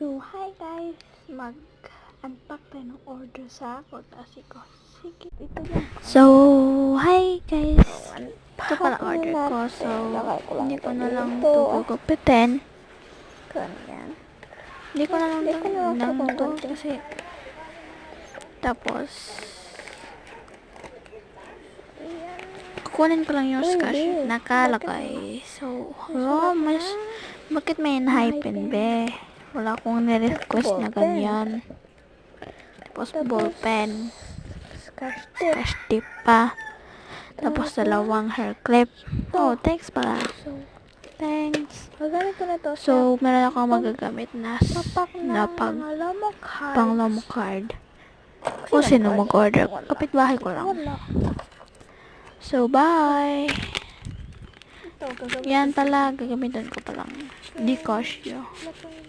So, hi guys! Mag-unpack tayo ng order sa Kotasi ko. Sige, ito yan. So, hi guys! Ito pala Unpack order na ko. natin. So, Lagay ko lang hindi ko na lang dito. ito gugupitin. Ganyan. Hindi ko na lang Hindi ko na lang lang ito to gugupitin. kasi tapos Ayan. kukunin ko lang yung Uy, scotch babe. nakalagay. So, Sulat mas na. bakit may hypen be? Wala akong nirequest na Ballpen. ganyan. Tapos ballpen, Scotch tape. scotch tip pa. Tapos dalawang hair clip. Oh, thanks pala. So, Thanks. magamit ko na to So, meron akong magagamit na papak na ng pag mga lomo cards. pang lomo card. O sino mag-order? Kapitbahay ko lang. Wala. So, bye! Ito, gagawin Yan pala, gagamitin ko palang Dicosio. ko.